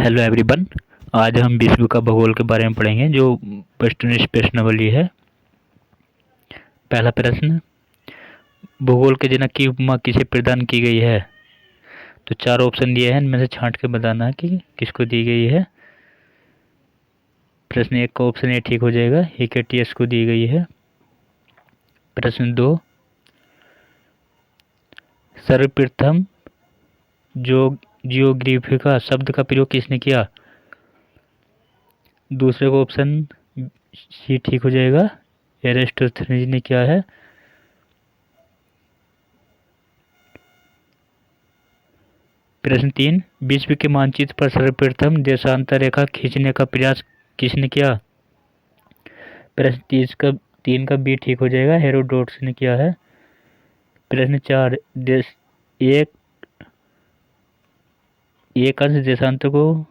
Hello everyone. आज हम विश्व का भूगोल के बारे में पढ़ेंगे जो प्रश्न प्रश्नावली है। पहला प्रश्न, भूगोल के जनक की उपमा किसे प्रदान की गई है? तो चार ऑप्शन दिए हैं, इनमें से छांट के बताना है कि किसको दी गई है। प्रश्न एक का ऑप्शन ए ठीक हो जाएगा, हेकेटियस को दी गई है। प्रश्न दो, सर्वप्रथम जो जियोग्राफिका शब्द का प्रयोग किसने किया? दूसरे को ऑप्शन सी ठीक हो जाएगा, एरिस्टोथेनीज ने किया है। प्रश्न तीन, विश्व के मानचित्र पर सर्वप्रथम देशांतर रेखा खींचने का प्रयास किसने किया? प्रश्न तीन का बी ठीक हो जाएगा, हेरोडोटस ने किया है। प्रश्न चार, एक अंश देशांतर को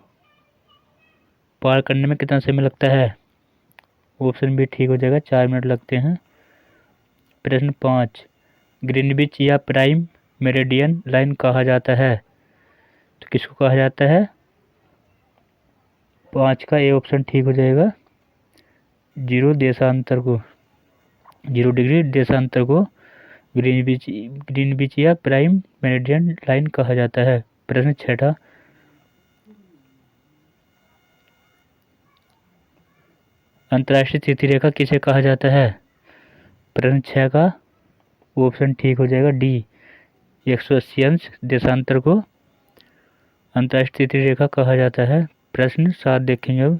पार करने में कितना समय लगता है? ऑप्शन बी ठीक हो जाएगा, 4 मिनट लगते हैं। प्रश्न पाँच, ग्रीनविच या प्राइम मेरिडियन लाइन कहा जाता है, तो किसको कहा जाता है? 5 का ए ऑप्शन ठीक हो जाएगा, 0 डिग्री देशांतर को ग्रीनविच या प्राइम मेरिडियन लाइन कहा जाता है। प्रश्न छठा, अंतर्राष्ट्रीय तिथि रेखा किसे कहा जाता है? प्रश्न 6 का ऑप्शन ठीक हो जाएगा, डी, 180 अंश देशांतर को अंतर्राष्ट्रीय तिथि रेखा कहा जाता है। प्रश्न 7 देखेंगे अब,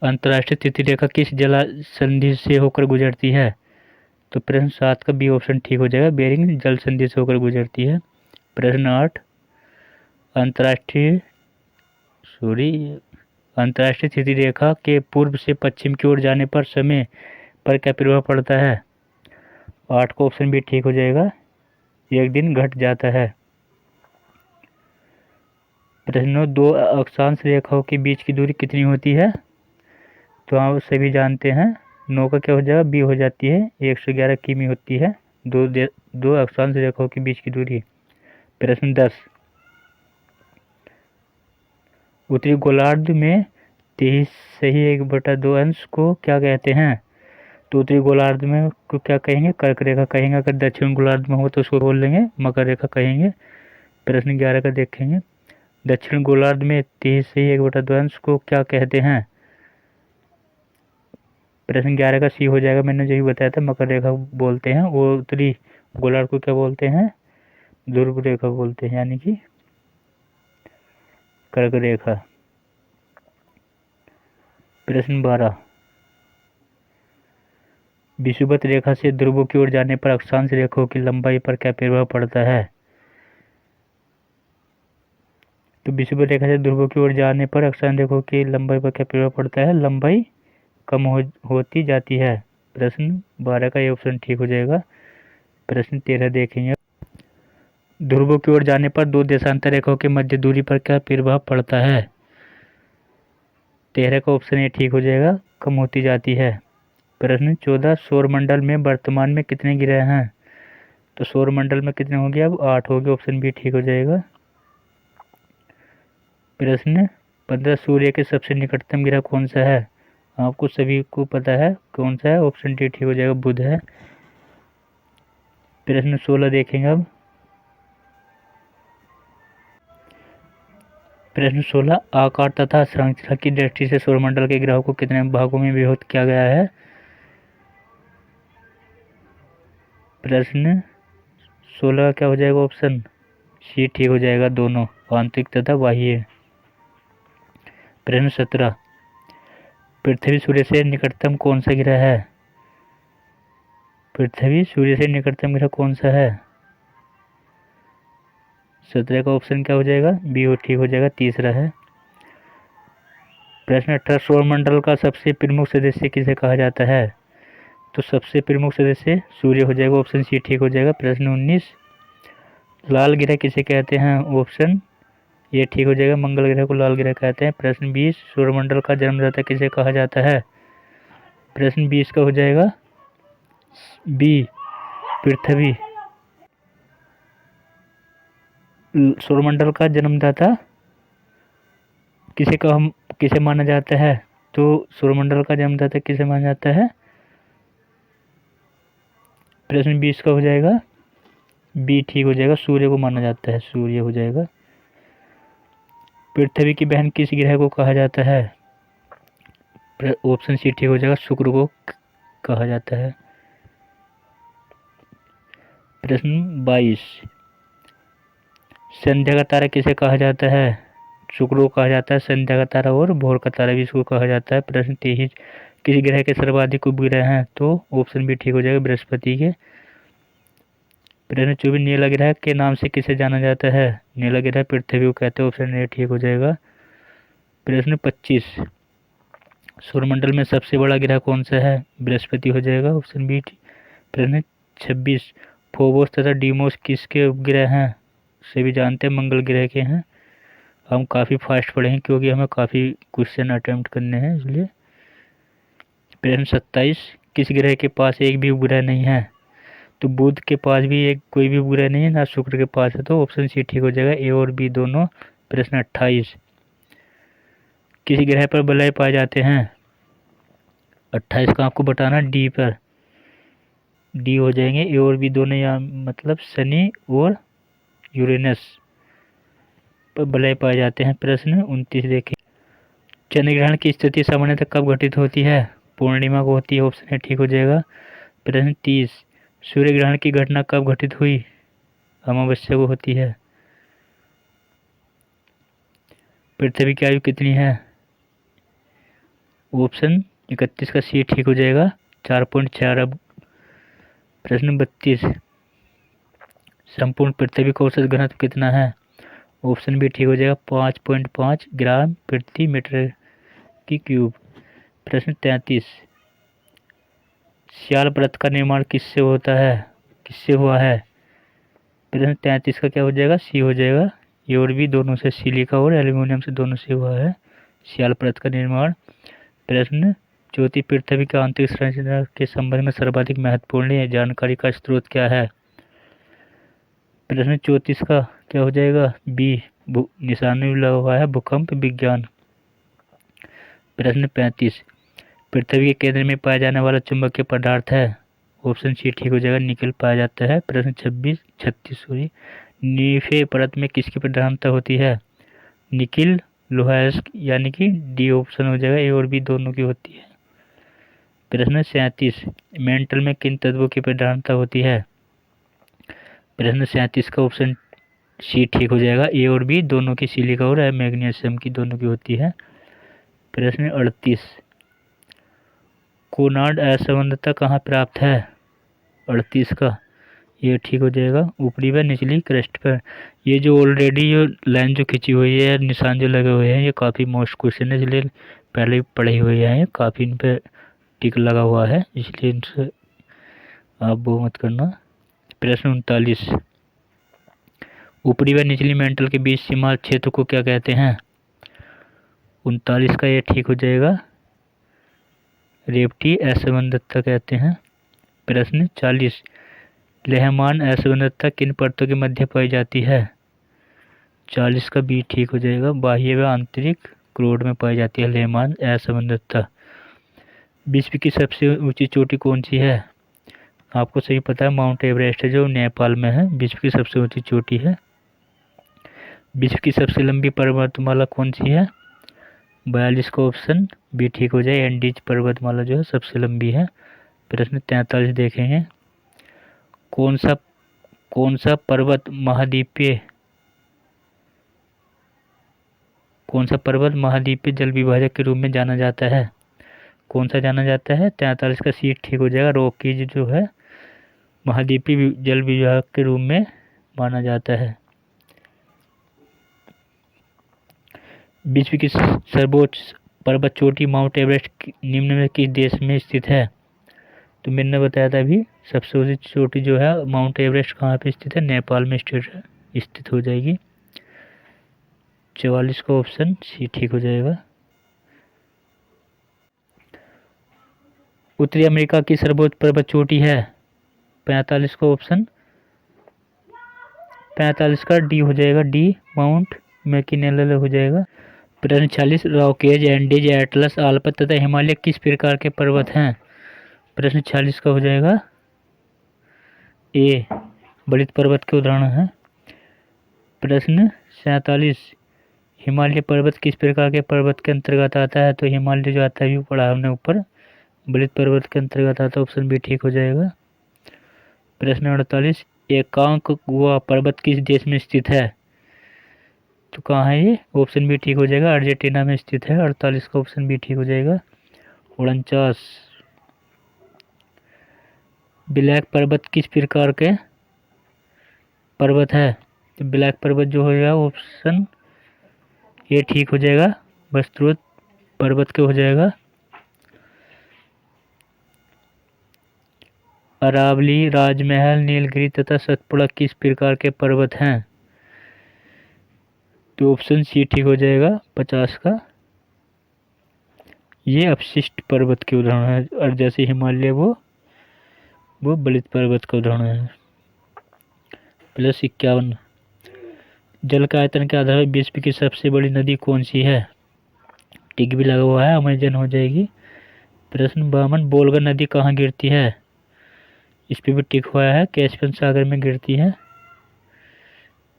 अंतर्राष्ट्रीय तिथि रेखा किस जल संधि से होकर गुजरती है? तो प्रश्न 7 का बी ऑप्शन ठीक हो जाएगा, बेरिंग जल संधि से होकर गुजरती है। प्रश्न 8, अंतर्राष्ट्रीय तिथि रेखा के पूर्व से पश्चिम की ओर जाने पर समय पर क्या प्रभाव पड़ता है? 8 का ऑप्शन भी ठीक हो जाएगा, 1 दिन घट जाता है। प्रश्न 2, अक्षांश रेखाओं के बीच की दूरी कितनी होती है? तो आप सभी जानते हैं, 9 का क्या हो जाएगा, बी हो जाती है, 111 किमी होती है दो अक्षांश रेखाओं के बीच की दूरी। प्रश्न 10, उत्तरी गोलार्ध में 23.1/2 अंश को क्या कहते हैं? तो उत्तरी गोलार्ध में को क्या कहेंगे? कर्क रेखा कहेंगे। अगर दक्षिण गोलार्ध में हो तो उसको बोल देंगे मकर रेखा कहेंगे। प्रश्न 11 का देखेंगे, दक्षिण गोलार्ध में 23.1/2 अंश को क्या कहते हैं? प्रश्न 11 का सी हो जाएगा, मैंने जो ही बताया था, मकर रेखा बोलते हैं। वो उत्तरी गोलार्ध को क्या बोलते हैं? ध्रुव रेखा बोलते हैं, यानी कि कर्क रेखा। प्रश्न 12, विषुवत रेखा से ध्रुवों की ओर जाने पर अक्षांश रेखाओं की लंबाई पर क्या प्रभाव पड़ता है? तो विषुवत रेखा से ध्रुवों की ओर जाने पर अक्षांश रेखाओं की लंबाई पर क्या प्रभाव पड़ता है? लंबाई कम होती जाती है। प्रश्न 12 का ये ऑप्शन ठीक हो जाएगा। प्रश्न 13 देखेंगे, ध्रुवों की ओर जाने पर दो देशांतर रेखाओं के मध्य दूरी पर क्या प्रभाव पड़ता है? 13 का ऑप्शन ये ठीक हो जाएगा, कम होती जाती है। प्रश्न 14, सौरमंडल में वर्तमान में कितने ग्रह हैं? तो सौरमंडल में कितने होंगे? अब 8 हो गए, ऑप्शन बी ठीक हो जाएगा। प्रश्न 15, सूर्य के सबसे निकटतम ग्रह कौन सा है? आपको सभी को पता है कौन सा है, ऑप्शन डी ठीक हो जाएगा, बुध है। प्रश्न 16 देखेंगे अब, प्रश्न 16, आकार तथा संरचना की दृष्टि से सौरमंडल के ग्रहों को कितने भागों में विभक्त किया गया है? प्रश्न 16 का क्या हो जाएगा? ऑप्शन सी ठीक हो जाएगा, दोनों, आंतरिक तथा बाह्य। प्रश्न 17, पृथ्वी सूर्य से निकटतम कौन सा ग्रह है? पृथ्वी सूर्य से निकटतम ग्रह कौन सा है? 17 का ऑप्शन क्या हो जाएगा? बी हो ठीक हो जाएगा, तीसरा है। प्रश्न 18, सौरमंडल का सबसे प्रमुख सदस्य किसे कहा जाता है? तो सबसे प्रमुख सदस्य सूर्य हो जाएगा, ऑप्शन सी ठीक हो जाएगा। प्रश्न 19, लाल ग्रह किसे कहते हैं? ऑप्शन ये ठीक हो जाएगा, मंगल ग्रह को लाल ग्रह कहते हैं। प्रश्न 20, सौरमंडल का जन्मदाता किसे कहा जाता है? प्रश्न 20 का हो जाएगा बी, पृथ्वी। सौरमंडल का जन्मदाता किसे माना जाता है? तो सौरमंडल का जन्मदाता किसे माना जाता है? प्रश्न 20 का हो जाएगा बी ठीक हो जाएगा, सूर्य को माना जाता है, सूर्य हो जाएगा। पृथ्वी की बहन किस ग्रह को कहा जाता है? ऑप्शन सी ठीक हो जाएगा, शुक्र को कहा जाता है। प्रश्न 22, संध्या का तारा किसे कहा जाता है? शुक्र को कहा जाता है संध्या का तारा, और भोर का तारा भी इसको कहा जाता है। प्रश्न 23, किस ग्रह के सर्वाधिक उपग्रह हैं? तो ऑप्शन भी ठीक हो जाएगा, बृहस्पति के। प्रश्न 24, नीला ग्रह के नाम से किसे जाना जाता है? नीला ग्रह पृथ्वी को कहते हैं, ऑप्शन ए ठीक हो जाएगा। प्रश्न 25, सौरमंडल में सबसे बड़ा ग्रह कौन सा है? बृहस्पति हो जाएगा, ऑप्शन बी। प्रश्न 26, फोबोस तथा डीमोस किसके उपग्रह हैं? सभी जानते हैं मंगल ग्रह के हैं। हम काफ़ी फास्ट पढ़े हैं क्योंकि हमें काफ़ी क्वेश्चन अटेम्प्ट करने हैं, इसलिए। प्रश्न 27, किस ग्रह के पास एक भी उपग्रह नहीं है? तो बुध के पास भी एक कोई भी उपग्रह नहीं है, ना शुक्र के पास है, तो ऑप्शन सी ठीक हो जाएगा, ए और बी दोनों। प्रश्न 28, किस ग्रह पर बलय पाए जाते हैं? 28 का आपको बताना डी पर, डी हो जाएंगे ए और बी दोनों, या मतलब शनि और यूरेनस पर बलय पाए जाते हैं। प्रश्न 29 देखें, चंद्र ग्रहण की स्थिति सामान्यतः कब घटित होती है? पूर्णिमा को होती है, ऑप्शन ए ठीक हो जाएगा। प्रश्न 30, सूर्य ग्रहण की घटना कब घटित हुई? अमावस्या को होती है। पृथ्वी की आयु कितनी है? ऑप्शन 31 का सी ठीक हो जाएगा, 4.4 अरब। प्रश्न 32, संपूर्ण पृथ्वी का औसत घनत्व कितना है? ऑप्शन भी ठीक हो जाएगा, 5.5 ग्राम प्रति मीटर की क्यूब। प्रश्न 33, श्याल व्रत का निर्माण किससे हुआ है? प्रश्न 33 का क्या हो जाएगा, सी हो जाएगा, ये और भी दोनों से, सिलिका और एल्यूमिनियम से दोनों से हुआ है श्याल व्रत का निर्माण। प्रश्न 34, पृथ्वी का आंतरिक संरचना के संबंध में सर्वाधिक महत्वपूर्ण जानकारी का स्रोत क्या है? प्रश्न 34 का क्या हो जाएगा, बी, निशान में लगा हुआ है भूकंप विज्ञान। प्रश्न 35, पृथ्वी के केंद्र में पाया जाने वाला चुंबकीय पदार्थ है? ऑप्शन सी ठीक हो जाएगा, निकल पाया जाता है। प्रश्न 36 नीफे परत में किसकी प्रधानता होती है? निकिल, लोहायस्क, यानी कि डी ऑप्शन हो जाएगा, ए और बी दोनों की होती है। प्रश्न 37, मेंटल में किन तत्वों की प्रधानता होती है? प्रश्न 37 का ऑप्शन सी ठीक हो जाएगा, ए और बी दोनों की, सिलिका और मैग्नीशियम की दोनों की होती है। प्रश्न 38, कोनार्ड असंबंधता कहाँ प्राप्त है? 38 का ये ठीक हो जाएगा, ऊपरी व निचली क्रस्ट पर। ये जो ऑलरेडी जो लाइन जो खिंची हुई है, निशान जो लगे हुए हैं, ये काफ़ी मोस्ट क्वेश्चन है, इसलिए पहले ही पढ़े हुए हैं, काफ़ी इन पर टिक लगा हुआ है, इसलिए इनसे आप वो मत करना। प्रश्न 39, ऊपरी व निचली मेंटल के बीच सीमा क्षेत्र को क्या कहते हैं? 39 का ये ठीक हो जाएगा, रेवटी असंबंधता कहते हैं। प्रश्न 40, लहमान असंबंधता किन परतों के मध्य पाई जाती है? 40 का बी ठीक हो जाएगा, बाह्य व आंतरिक क्रोड में पाई जाती है लहमान असंबंधता। विश्व की सबसे ऊंची चोटी कौन सी है? आपको सही पता है, माउंट एवरेस्ट है, जो नेपाल में है, विश्व की सबसे ऊंची चोटी है। विश्व की सबसे लंबी पर्वतमाला कौन सी है? 42 का ऑप्शन बी ठीक हो जाए, एंडीज पर्वतमाला जो है सबसे लंबी है। प्रश्न 43 देखेंगे, कौन सा पर्वत महाद्वीपीय जल विभाजक के रूप में जाना जाता है? कौन सा जाना जाता है? 43 का सी ठीक हो जाएगा, रॉकीज जो है महाद्वीपीय जल विभाजक के रूप में माना जाता है। विश्व की सर्वोच्च पर्वत चोटी माउंट एवरेस्ट निम्न में किस देश में स्थित है? तो मैंने बताया था अभी, सबसे ऊंची चोटी जो है माउंट एवरेस्ट कहाँ पे स्थित है? नेपाल में स्थित हो जाएगी। 44 का ऑप्शन सी ठीक हो जाएगा। उत्तरी अमेरिका की सर्वोच्च पर्वत चोटी है? 45 का ऑप्शन 45 का डी हो जाएगा, डी माउंट मैकिनेले हो जाएगा। प्रश्न 40 रॉकेज, एंडीज, एटलस, आल्प्स तथा हिमालय किस प्रकार के पर्वत हैं? प्रश्न 40 का हो जाएगा ए बलित पर्वत के उदाहरण हैं। प्रश्न 47 हिमालय पर्वत किस प्रकार के पर्वत के अंतर्गत आता है? तो हिमालय जो आता है व्यू पढ़ा हमने ऊपर, बलित पर्वत के अंतर्गत आता है, ऑप्शन बी ठीक हो जाएगा। प्रश्न 48 एकांकगुआ पर्वत किस देश में स्थित है? तो कहाँ है ये? ऑप्शन बी ठीक हो जाएगा, अर्जेंटीना में स्थित है। 48 का ऑप्शन बी ठीक हो जाएगा। 49 ब्लैक पर्वत किस प्रकार के पर्वत है? तो ब्लैक पर्वत जो हो जाएगा ऑप्शन ये ठीक हो जाएगा, वस्त्रोत पर्वत के हो जाएगा। अरावली, राजमहल, नीलगिरी तथा सतपुड़ा किस प्रकार के पर्वत हैं? तो ऑप्शन सी ठीक हो जाएगा 50 का। ये अपशिष्ट पर्वत के उदाहरण है, और जैसे हिमालय वो बलित पर्वत का उदाहरण है। प्लस 51 जल का आयतन के आधार पर विश्व की सबसे बड़ी नदी कौन सी है? टिक भी लगा हुआ है, अमेजन हो जाएगी। प्रश्न 52 बोलगा नदी कहाँ गिरती है? इस पे भी टिक हुआ है, कैस्पियन सागर में गिरती है।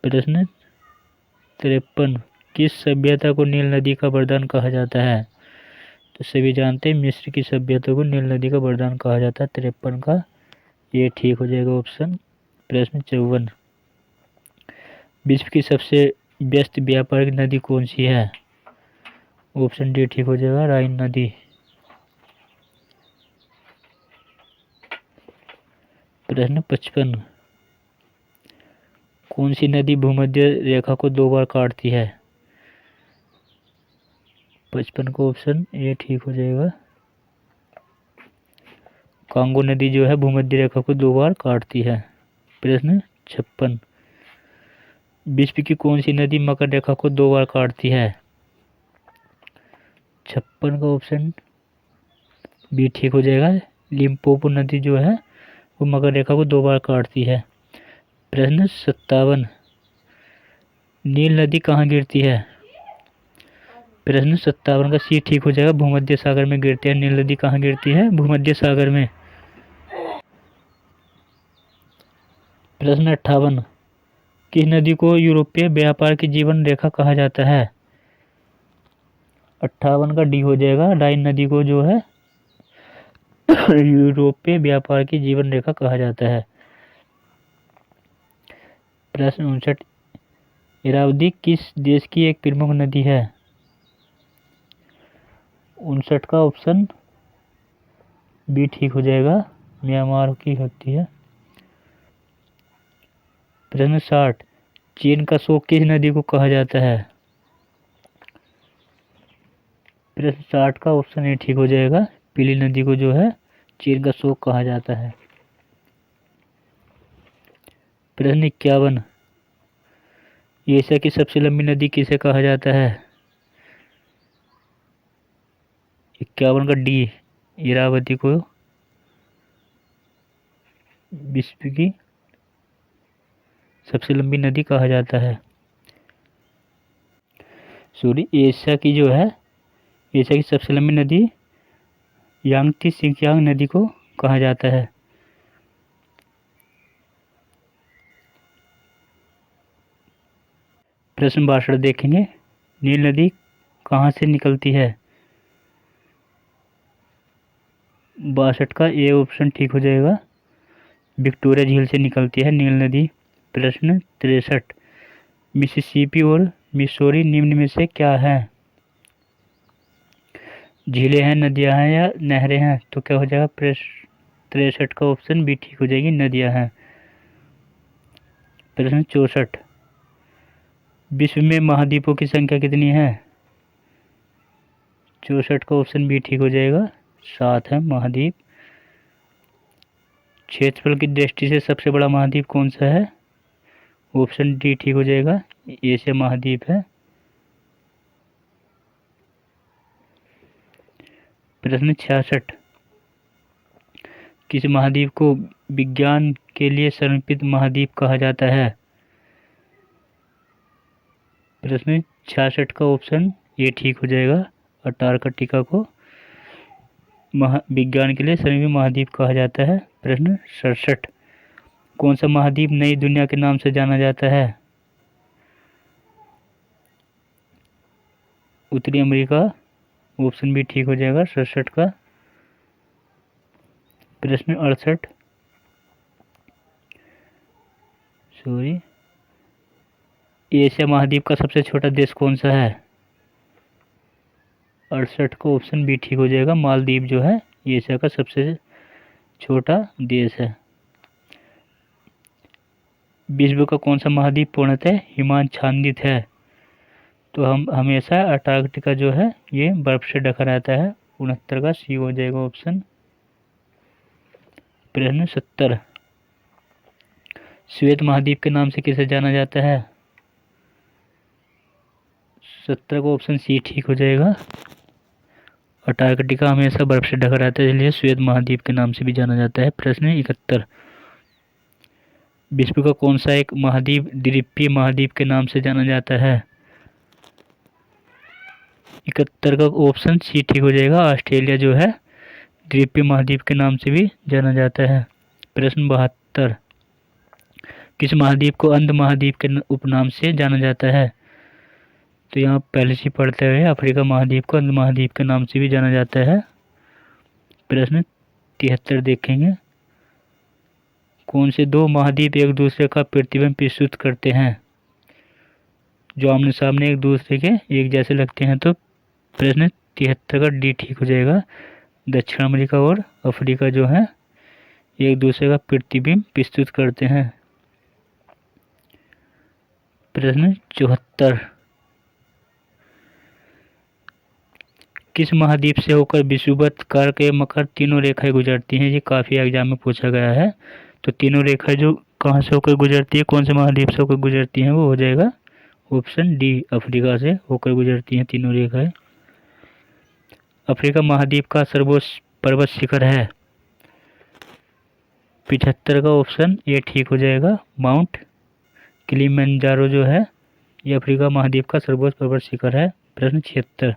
प्रश्न 53 किस सभ्यता को नील नदी का वरदान कहा जाता है? तो सभी जानते हैं मिस्र की सभ्यता को नील नदी का वरदान कहा जाता है। 53 का ये ठीक हो जाएगा ऑप्शन। प्रश्न 54 विश्व की सबसे व्यस्त व्यापारिक नदी कौन सी है? ऑप्शन डी ठीक हो जाएगा, राइन नदी। प्रश्न 55 कौन सी नदी भूमध्य रेखा को 2 बार काटती है? 55 का ऑप्शन ए ठीक हो जाएगा। कांगो नदी जो है भूमध्य रेखा को 2 बार काटती है। प्रश्न 56 विश्व की कौन सी नदी मकर रेखा को 2 बार काटती है? 56 का ऑप्शन बी ठीक हो जाएगा, लिम्पोपो नदी जो है वो मकर रेखा को 2 बार काटती है। प्रश्न 57 नील नदी कहाँ गिरती है? प्रश्न 57 का सी ठीक हो जाएगा, भूमध्य सागर में गिरती है। नील नदी कहाँ गिरती है? भूमध्य सागर में। प्रश्न 58 किस नदी को यूरोपीय व्यापार की जीवन रेखा कहा जाता है? 58 का डी हो जाएगा, राइन नदी को जो है यूरोपीय व्यापार की जीवन रेखा कहा जाता है। प्रश्न 59 इरावदी किस देश की एक प्रमुख नदी है? 59 का ऑप्शन बी ठीक हो जाएगा, म्यांमार की होती है। प्रश्न 60 चीन का शोक किस नदी को कहा जाता है? प्रश्न 60 का ऑप्शन ए ठीक हो जाएगा, पीली नदी को जो है चीन का शोक कहा जाता है। प्रश्न 51 एशिया की सबसे लंबी नदी किसे कहा जाता है? 51 का डी इरावती को विश्व की सबसे लंबी नदी कहा जाता है। सॉरी, एशिया की जो है एशिया की सबसे लंबी नदी यांगत्से सिंकियांग नदी को कहा जाता है। प्रश्न 62 देखेंगे नील नदी कहाँ से निकलती है? 62 का ए ऑप्शन ठीक हो जाएगा, विक्टोरिया झील से निकलती है नील नदी। प्रश्न 63 मिसिसिपी और मिसौरी निम्न में से क्या है? झीलें हैं, नदियां हैं या नहरें हैं? तो क्या हो जाएगा? प्रश्न 63 का ऑप्शन बी ठीक हो जाएगी, नदियां हैं। प्रश्न 64 विश्व में महाद्वीपों की संख्या कितनी है? 64 का ऑप्शन बी ठीक हो जाएगा, 7 है महाद्वीप। क्षेत्रफल की दृष्टि से सबसे बड़ा महाद्वीप कौन सा है? ऑप्शन डी ठीक हो जाएगा, एशिया महाद्वीप है। प्रश्न 66 किस महाद्वीप को विज्ञान के लिए समर्पित महाद्वीप कहा जाता है? प्रश्न 66 का ऑप्शन ए ठीक हो जाएगा। अंटार्कटिका को विज्ञान के लिए सभी महाद्वीप कहा जाता है। प्रश्न 67 कौन सा महाद्वीप नई दुनिया के नाम से जाना जाता है? उत्तरी अमेरिका, ऑप्शन बी ठीक हो जाएगा 67 का। प्रश्न 68 एशिया महाद्वीप का सबसे छोटा देश कौन सा है? 68 का ऑप्शन बी ठीक हो जाएगा। मालदीव जो है एशिया का सबसे छोटा देश है। विश्व का कौन सा महाद्वीप पूर्णतः हिमाच्छादित है? तो हम हमेशा अंटार्कटिका जो है ये बर्फ से ढका रहता है। 69 का सी हो जाएगा ऑप्शन। प्रश्न 70 श्वेत महाद्वीप के नाम से किसे जाना जाता है? 70 का ऑप्शन सी ठीक हो जाएगा। अंटार्कटिका हमेशा बर्फ से ढका रहता है, इसलिए श्वेत महाद्वीप के नाम से भी जाना जाता है। प्रश्न 71 विश्व का कौन सा एक महाद्वीप द्वीपीय महाद्वीप के नाम से जाना जाता है? 71 का ऑप्शन सी ठीक हो जाएगा। ऑस्ट्रेलिया जो है द्वीपीय महाद्वीप के नाम से भी जाना जाता है। प्रश्न 72 किस महाद्वीप को अंध महाद्वीप के उपनाम से जाना जाता है? तो यहाँ पहले से पढ़ते हुए अफ्रीका महाद्वीप को अंध महाद्वीप के नाम से भी जाना जाता है। प्रश्न 73 देखेंगे कौन से दो महाद्वीप एक दूसरे का प्रतिबिंब प्रस्तुत करते हैं? जो आमने सामने एक दूसरे के एक जैसे लगते हैं। तो प्रश्न 73 का डी ठीक हो जाएगा। दक्षिण अमेरिका और अफ्रीका जो है एक दूसरे का प्रतिबिंब प्रस्तुत करते हैं। प्रश्न 74 किस महाद्वीप से होकर विषुवत कर्क एवं मकर तीनों रेखाएं गुजरती हैं? ये काफी एग्जाम में पूछा गया है। तो तीनों रेखाएं जो कहाँ से होकर गुजरती है, कौन से महाद्वीप से होकर गुजरती हैं, वो हो जाएगा ऑप्शन डी अफ्रीका से होकर गुजरती हैं तीनों रेखाएं। अफ्रीका महाद्वीप का सर्वोच्च पर्वत शिखर है? 75 का ऑप्शन ए ठीक हो जाएगा। माउंट किलिमंजारो जो है ये अफ्रीका महाद्वीप का सर्वोच्च पर्वत शिखर है। प्रश्न 76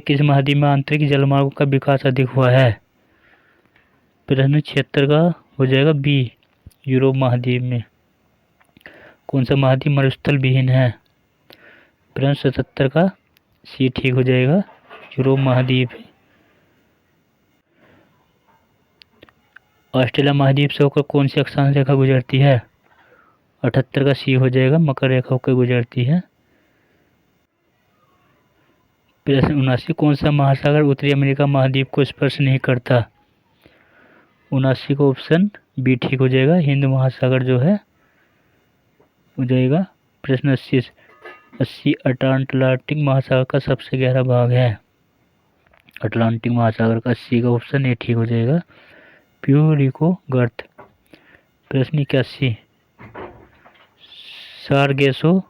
किस महाद्वीप में आंतरिक जलमार्गों का विकास अधिक हुआ है? प्रश्न 76 का हो जाएगा बी यूरोप महाद्वीप में। कौन सा महाद्वीप मरुस्थल विहीन है? प्रश्न 77 का सी ठीक हो जाएगा। यूरोप महाद्वीप। ऑस्ट्रेलिया महाद्वीप से होकर कौन सी अक्षांश रेखा गुजरती है? 78 का सी हो जाएगा। मकर रेखा होकर गुजरती है। प्रश्न 79 कौन सा महासागर उत्तरी अमेरिका महाद्वीप को स्पर्श नहीं करता? 79 का ऑप्शन बी ठीक हो जाएगा। हिंद महासागर जो है हो जाएगा। प्रश्न 80 अटलांटिक महासागर का सबसे गहरा भाग है? अटलांटिक महासागर का 80 का ऑप्शन ए ठीक हो जाएगा। प्यूरिको गर्त। प्रश्न 81 सारगेसो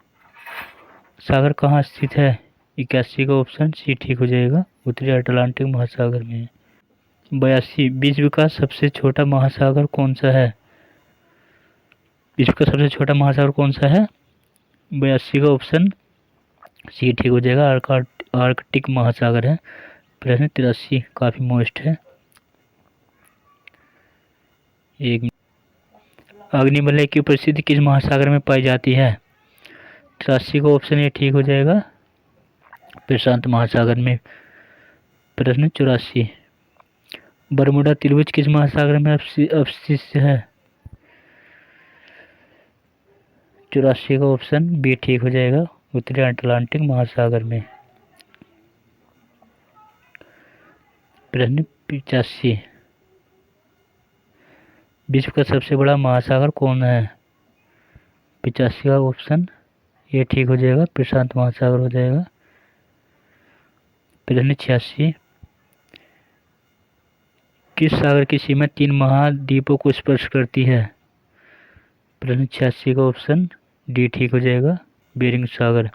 सागर कहाँ स्थित है? 81 का ऑप्शन सी ठीक हो जाएगा। उत्तरी अटलांटिक महासागर में। 82 विश्व का सबसे छोटा महासागर कौन सा है? विश्व का सबसे छोटा महासागर कौन सा है? 82 का ऑप्शन सी ठीक हो जाएगा। आर्कटिक महासागर है। प्रश्न 83 काफी मोस्ट है। एक अग्निवलय की उपस्थिति किस महासागर में पाई जाती है? 83 का ऑप्शन ए ठीक हो जाएगा। प्रशांत महासागर में। प्रश्न 84 बरमुडा त्रिभुज किस महासागर में अवस्थित है? 84 का ऑप्शन बी ठीक हो जाएगा। उत्तरी अटलांटिक महासागर में। प्रश्न 85 विश्व का सबसे बड़ा महासागर कौन है? 85 का ऑप्शन ये ठीक हो जाएगा। प्रशांत महासागर हो जाएगा। प्रश्न 86 किस सागर की सीमा 3 महाद्वीपों को स्पर्श करती है? प्रश्न 86 का ऑप्शन डी ठीक हो जाएगा। बेरिंग सागर।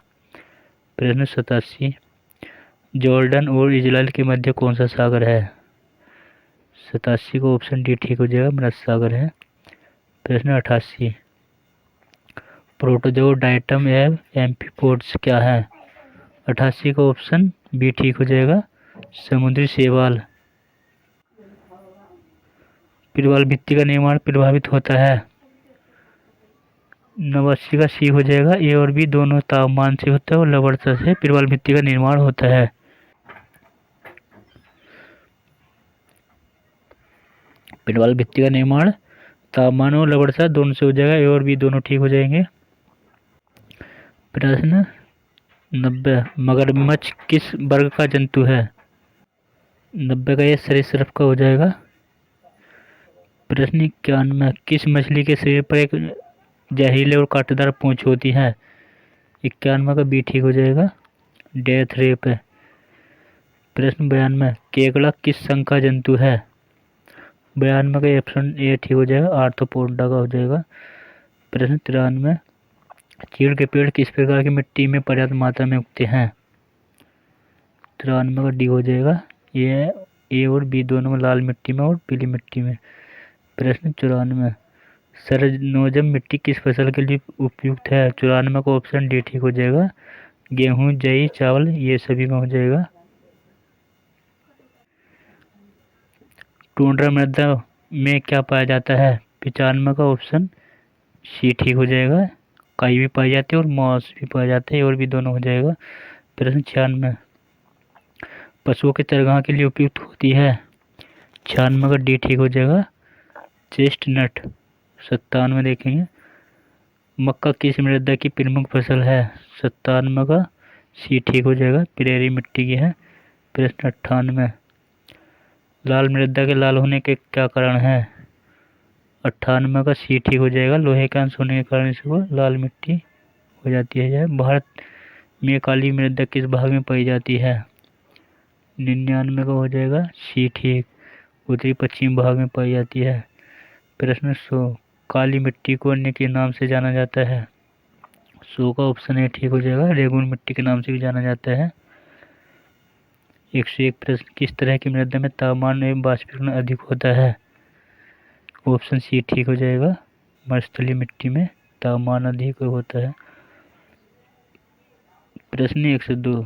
प्रश्न 87 जॉर्डन और इजराइल के मध्य कौन सा सागर है? 87 का ऑप्शन डी ठीक हो जाएगा। मृत सागर है। प्रश्न 88 प्रोटोजो डाइटम एवं एम्फीपोड्स क्या है? 88 का ऑप्शन बी ठीक हो जाएगा, समुद्री शैवाल। प्रवाल भित्ति का निर्माण प्रभावित होता है? 89 का सी हो जाएगा, ए और बी दोनों तापमान से होता है और लवणता से प्रवाल भित्ति का निर्माण होता है। प्रवाल भित्ति का निर्माण तापमान और लवणता दोनों से हो जाएगा, ए और बी दोनों ठीक हो जाएंगे। प्रश्न 90, मगरमच्छ किस वर्ग का जंतु है? 90 का ये सरीसृप का हो जाएगा। प्रश्न 91, किस मछली के शरीर पर एक जहरीले और कांटेदार पूंछ होती है? 91 का बी ठीक हो जाएगा, डेथ रेप है। प्रश्न 92, केकड़ा किस संघ का जंतु है? 92 का ऑप्शन ए ठीक हो जाएगा, आर्थ्रोपोडा का हो जाएगा। प्रश्न 93, चीड़ के पेड़ किस प्रकार की मिट्टी में पर्याप्त मात्रा में उगते हैं? 93 का डी हो जाएगा, ये ए और बी दोनों में, लाल मिट्टी में और पीली मिट्टी में। प्रश्न 94, सरनोजम मिट्टी किस फसल के लिए उपयुक्त है? 94 का ऑप्शन डी ठीक हो जाएगा, गेहूं, जई, चावल ये सभी में हो जाएगा। टुंड्रा मृदा में क्या पाया जाता है? 95 का ऑप्शन सी ठीक हो जाएगा, काई भी पाई जाती है और मॉस भी पाया जाता है, और भी दोनों हो जाएगा। प्रश्न 96, पशुओं के चरगाह के लिए उपयुक्त होती है? 96 का डी ठीक हो जाएगा, चेस्टनट। 97 देखेंगे, मक्का किस मृदा की प्रमुख फसल है? 97 का सी ठीक हो जाएगा, पिरेरी मिट्टी की है। प्रश्न 98, लाल मृदा के लाल होने के क्या कारण है? 98 का सी ठीक हो जाएगा, लोहे का अंश होने के कारण इसको लाल मिट्टी हो जाती है। भारत में काली मृदा किस भाग में पाई जाती है? 99 का हो जाएगा सी ठीक, उत्तरी पश्चिम भाग में पाई जाती है। प्रश्न 100, काली मिट्टी को अन्य के नाम से जाना जाता है? 100 का ऑप्शन ए ठीक हो जाएगा, रेगुन मिट्टी के नाम से भी जाना जाता है। 101 प्रश्न, किस तरह की मृदा में तापमान एवं वाष्पीकरण अधिक होता है? ऑप्शन सी ठीक हो जाएगा, मरुस्थलीय मिट्टी में तापमान अधिक होता है। प्रश्न 102,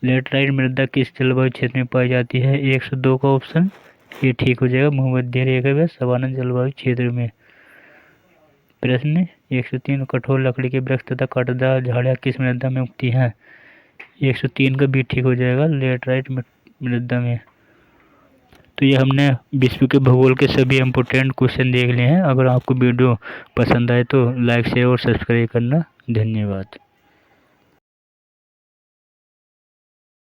लेटराइट मृदा किस जलवायु क्षेत्र में पाई जाती है? 102 का ऑप्शन ये ठीक हो जाएगा, भूमध्य रेखा व सवाना जलवायु क्षेत्र में। प्रश्न 103, कठोर लकड़ी के वृक्ष तथा कांटेदार झाड़ियाँ किस मृदा में उगती हैं? 103 का भी ठीक हो जाएगा, लेटराइट मृदा में। तो ये हमने विश्व के भूगोल के सभी इम्पोर्टेंट क्वेश्चन देख लिए हैं। अगर आपको वीडियो पसंद आए तो लाइक शेयर और सब्सक्राइब करना। धन्यवाद।